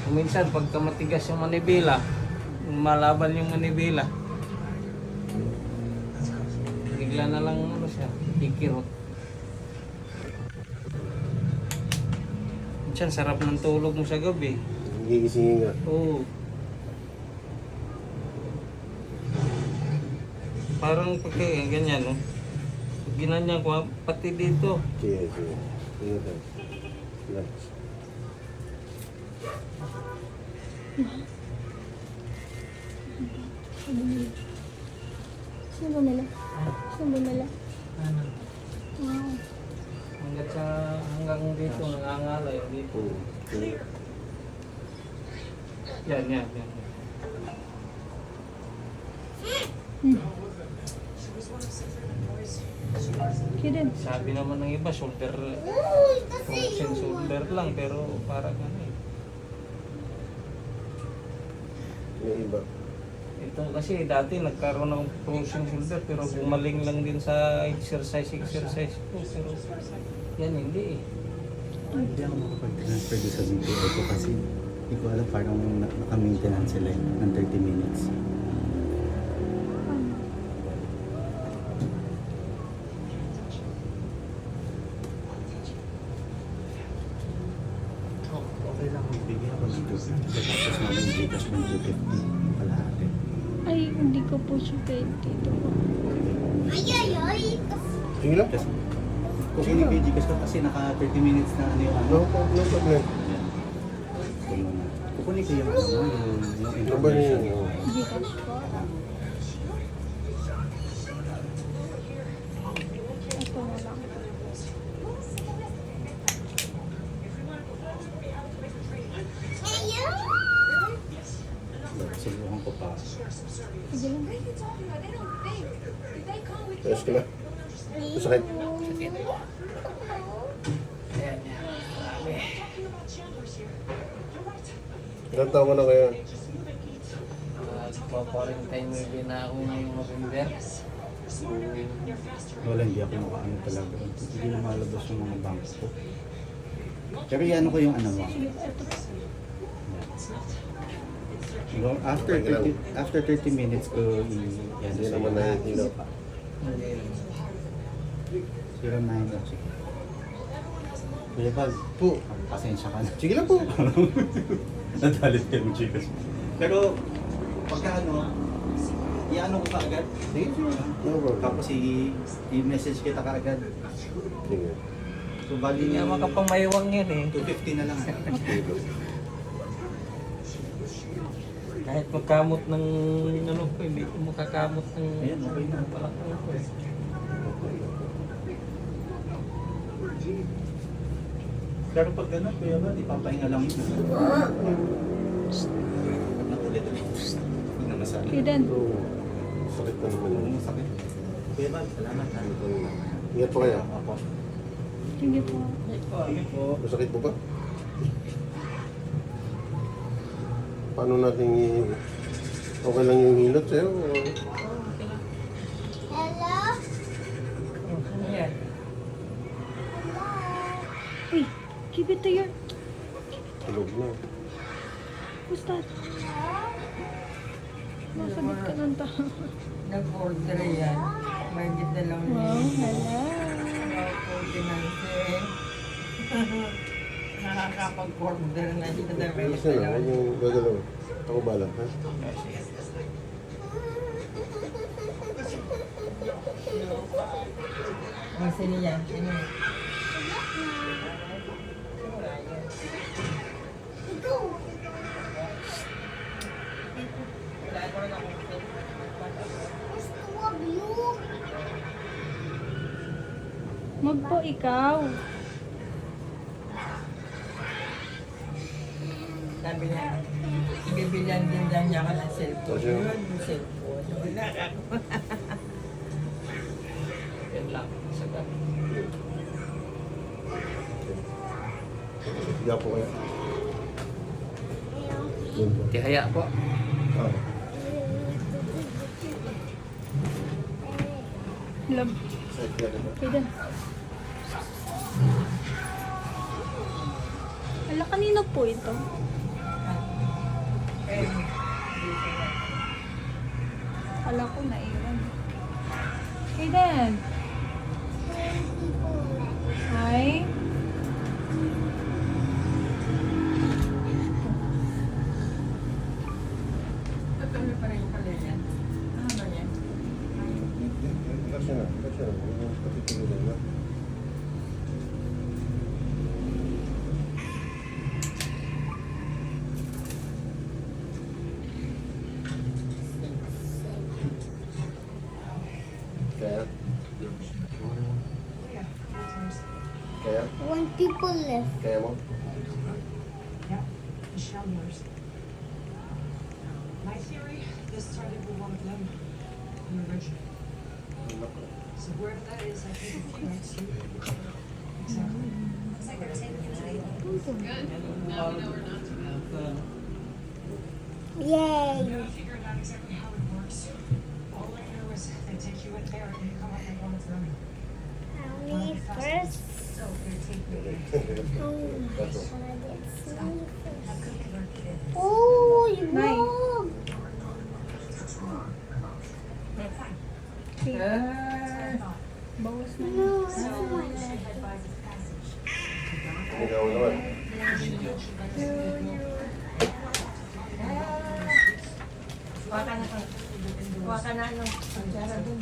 Minsan, pagka matigas yung manibela, malaban yung manibela, bigla na lang ano siya, kikirot. Minsan, sarap ng tulog mo sa gabi. Gigisingin nga. Oo. Parang pagka ganyan, no? Pag ginanyan ko, pati dito. Sige, sige. Ingat tayo. Relax. Sino bumila? Sino bumila? Ano? Wow. Hanggang dito, nangangalay dito. Sige. Yan. Kiden. Sabi naman ng iba, shoulder, frozen shoulder lang, pero parang ano eh. May iba. Ito kasi dati nagkaroon ng frozen shoulder, pero gumaling lang din sa exercise ko. Pero yan hindi eh. Hindi ako makapag-transfer doon sa BPI ko kasi hindi ko alam parang naka-maintenance sila ng 30 minutes. Okay lang, magbigay ako ng 250. Tapos namin Gcash ng 250 kalahati. Ay, hindi ko po siya pwede dito po. Sige lang. Kasi kung hindi kay Gcash ko kasi naka 30 minutes na ano yung ano. No problem. Yan. Ito muna. Kukunin ko yung ano, yung Number niya information. yun. Gcash po. Ito na lang. Subukan ko pa. Sige lang. Ayos ka na. Masakit. Ayan. Grabe. Ilang taon ka na kaya? Pa-quarantine din na ako ngayong November. Wala, hindi ako makaano talaga. Hindi na malabas yung mga bank ko. Pero ano ko yung ano mo. After 30 minutes ko yan. Hindi naman nahihilap. Hindi. 09 lang sige. Kuya Bal, Po. pasensya ka na. Sige lang po. Nadalit kayo mo, chicas. Pero, pagka ano, i-ano ko kaagad. Sige. No problem. Tapos i-message kita kaagad. Sige. So, Hindi bali nga makapamayawang yan eh. 250 na lang. Ano? Kahit magkamot ng ano ko, hindi ko makakamot ng Ayan, okay na. palakang ko eh. Pero pag gano'n, Kuya Bal, ipapahinga lang yun. Pag nakulit-ulit, hindi na masakit. Kiden. So, sakit na naman yun. Masakit. Kuya Bal, salamat. Ingat po kayo. Ako. Sige po. Sige po. Masakit po ba? Paano natin okay lang yung hilot sa'yo? Ano yan? Uy, keep it to your... Tulog na. What's that? Nasabit ka ng tao. Nag-order yan. May dalawang Wow, hello. ordinance. Nakakapag-order na siya na may Ayos na lang. Huwag yung gagalaw. Ako bala, ha? Ang sino yan? Sino? Mag po ikaw. Sabi niya, bibilihan din daw niya ako ng cellphone. Kasi- Yun, yung cellphone. Wala ka. Yan lang. Sagad. Higa po kayo. Yun po. Tihaya po. Ah. Love. Sakit ka na ba? Kiden. Ala, kanino po ito? Kala ko naiwan. Aiden! Hi? Tutuloy pa rin yung kalyan. Ano ba yan? Kasi na. Yung patitigilan na. Kaya? Kaya? One people left. Kaya mo? Michelle knows. My theory, this started with one of them, the original. So wherever that is, I think it connects you. Exactly. It's like they're taking it to the Yay! figuring out exactly how it works. All I know is they take you in there and you come up like one of them. Me first. So they're taking you. Oh my That's god, it's me How first. could they work it? Oh, you Nice. wrong. Bawas na. No, I don't want that. Ikaw naman. Kuha ka na. Kuha ka na ng kutsara doon.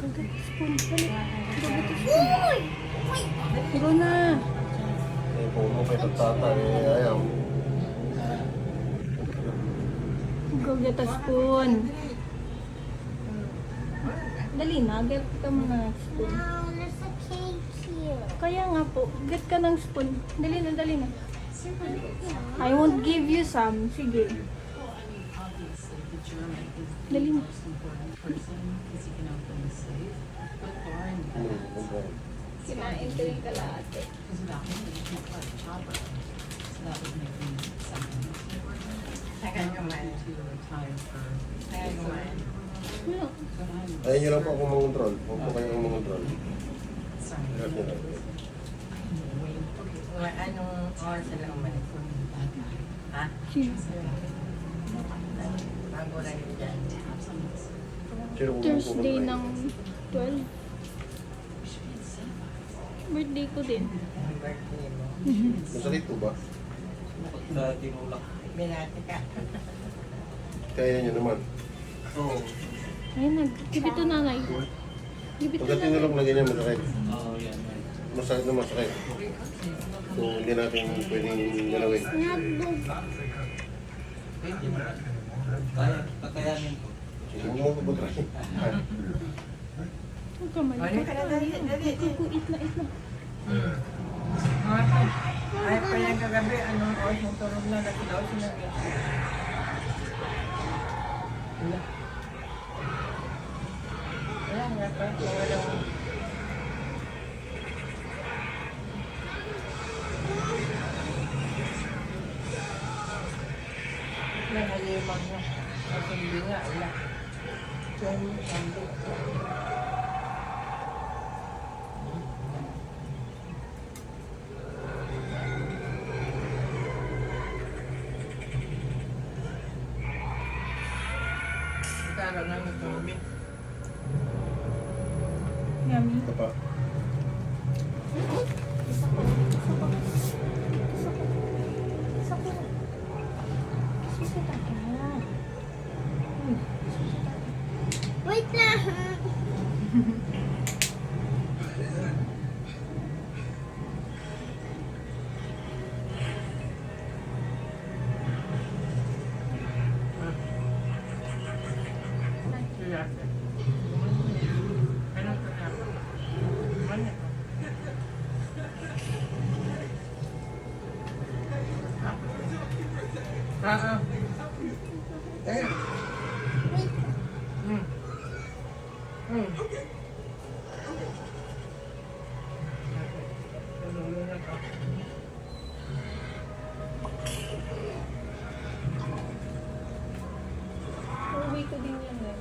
Kagat spoon. Balik. Go na. Eh, kung mo kay pagtata, eh, ayaw. Go get a spoon. Dali na, get ka muna ng spoon. No, there's a cake here. Kaya nga po, get ka ng spoon. Dali na, dali na. I won't give you some. Sige. Dali na. Okay. Kinain ko yung kalahati. Tagal kumain. Tagal kumain. No. Ayun nyo lang po ako mangontrol. Huwag po kayong mangontrol. Hirap nyo lang. Anong oras sila umalis? Ha? Sino? Bago lang yun dyan. Sino po Thursday pupunta? ng 12. Birthday ko din. Ang birthday mo. Masakit po ba? Sa tinulak. Binati ka. Kaya nyo naman. Oo. Ayun na, gibit to nanay. Gibit to Pagka nanay. tinulok na ganyan, masakit. Oo, yan. Masakit na masakit. Kung hindi natin pwedeng galawin. Kakayanin ko. Sige, huwag mo pagkakay. Huwag ka mali. Ano ka na, dali, dali. Kukuit na, it na. Ay, pa yung kagabi, anong oras mo tulog na, kasi daw sinabi. Wala nga pa, wala mo. Wala, halimang mo. Kasi hindi nga, wala. Diyan, hindi. Nagkaroon ng tubig. Yummy. Ito pa. Wait lang. Uuwi ko din yan eh.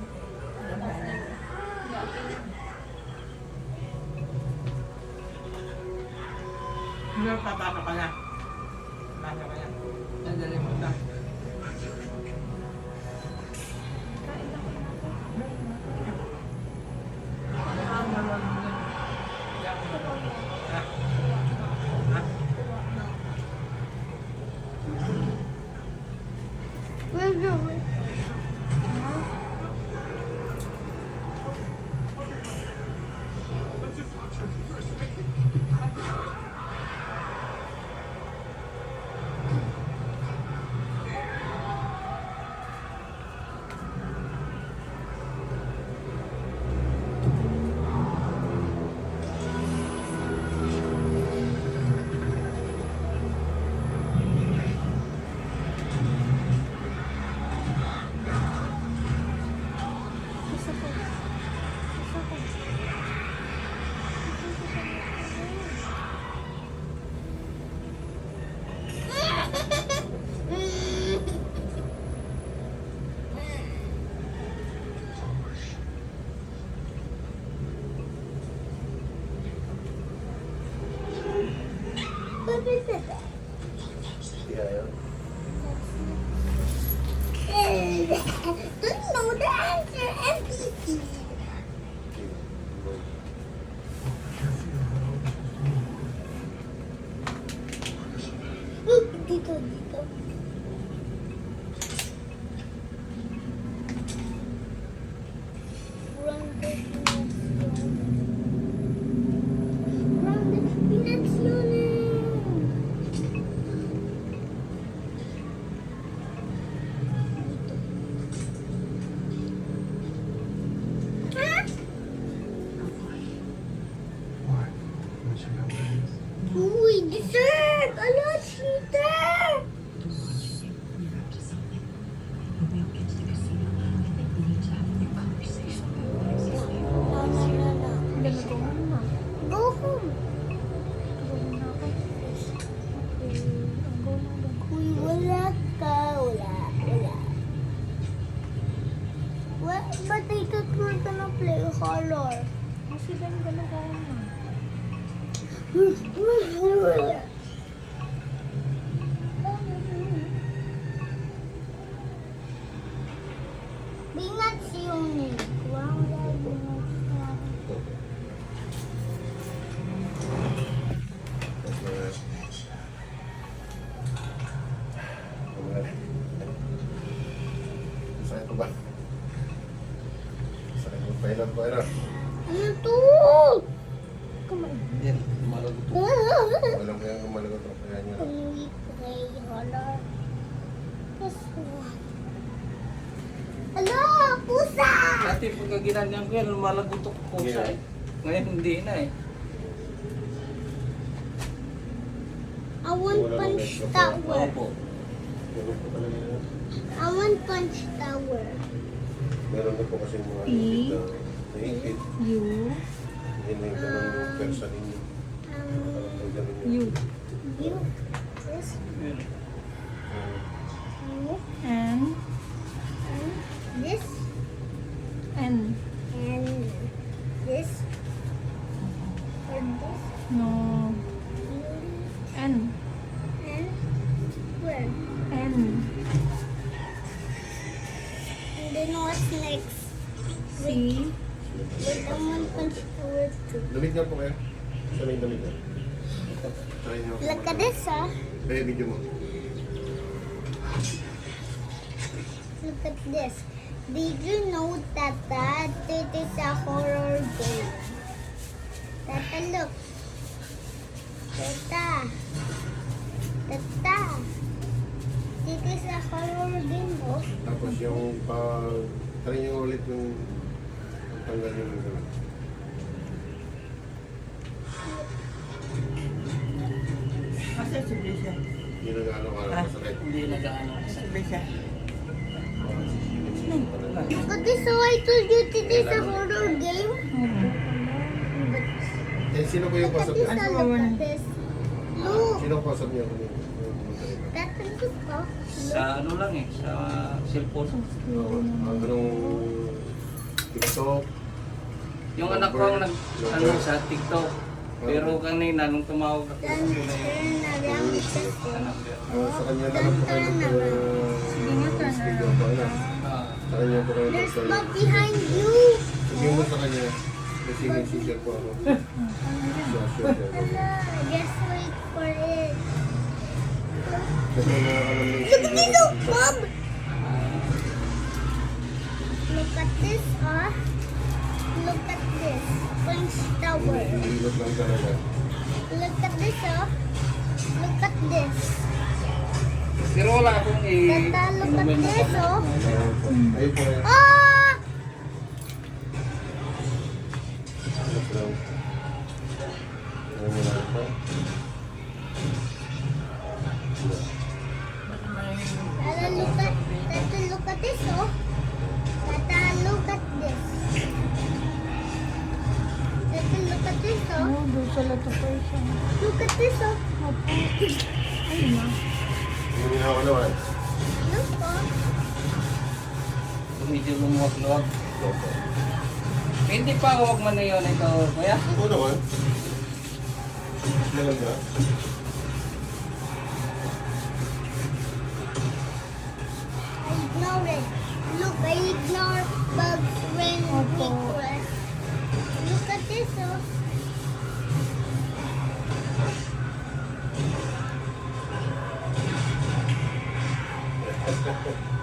Ano, papaka ka na. Baka ka na. Nadali mo na. Kain ako na ako. Where's the way? Isa ko. Isa ko. What is it? Yeah. Don't know the answer, MVP. Dito, dito. Pinazione. Uy, dessert! Ala, cheater! No, no, no, no. Ganito mo na. Go home. Gawin na ako. Okay. Ang go na lang. Uy, wala ka. Wala, wala. What? But I thought we're gonna play color. Kasi ganito na gawin na. Binazione. Guarda, binazione. Sakit ko ba? Sakit mo. Pailan ko, Ira. Ano to? Yan, malagot. Walang kaya lumalagot ako. Kaya nyo na. Can we play color? Yes, what? Ala, pusa! Dati pagka ginanyan ko yan, lumalagot ako pusa eh. Ngayon hindi na eh. I want punch tower. Opo. Ganun po talaga yan. I want punch tower. Meron na po kasi mga P. ipit na naipit. U. Hindi na yung ganun yung persa ninyo. Parang ganun yun. U. You. This. Yun. N. This. N. And this. Or this. No. N. And where? N. And then what's next? C. Wait, I want punch tower too. Damit nga po kayo. Saan yung damit nga? Try nyo. Look at this, huh? Kaya video mo. Look at this. Did you know, Tata, that it is a horror game? Tata, look. Tata. Tata. It is a horror game, oh. Tapos yung pag... Try nyo ulit yung tanggal yung ganun. Kasi sabi siya. Hindi na gaano ka masakit. Hindi na gaano. Sabi siya. Look at this, so I told you it is a horror game. But Eh, sino po yung look at pasok this, niya? look at this. Look. Sino ang pasok niya? Tata, look, oh. Sa ano lang eh, sa cellphone. Anong TikTok? Yung anak ko ang nag, ano, sa TikTok. Pero kanina, nung tumawag ako, Then ako na yung turn around this way. anak ko. Sa kanya na lang po kayo mag-video po. Ah, Sa kanya po kayo There's mag-video. bug behind you. Sige mo sa kanya. Kasi may seizure po ako. Sure. Just wait for it. Kasi nakakalam ng Look at me, seizure. look, Bob. Look at this, Look at this. Prince Tower. Hilot lang talaga. Look at this, Look at this. Pero wala akong Tata, look at this, Ayun po. Ayun po kayo. Ah! Hilot lang. Ayun mo lang po. Tata, look at this, Tata, look at this. Tata, look at this, Oh, doon sila to person. Look at this, Opo. Ayun na. Yung hinawa naman. Look, medyo lumuwag-luwag. Opo. Hindi pa ako magmanayon ito, kuya. Ito naman. Yan lang ba? I ignore it. Look, I ignore bugs when we press. Look at this,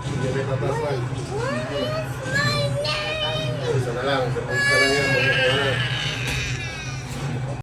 Hindi may tatas lang. What is my name? Isa na lang. Sa pulis ka lang yan.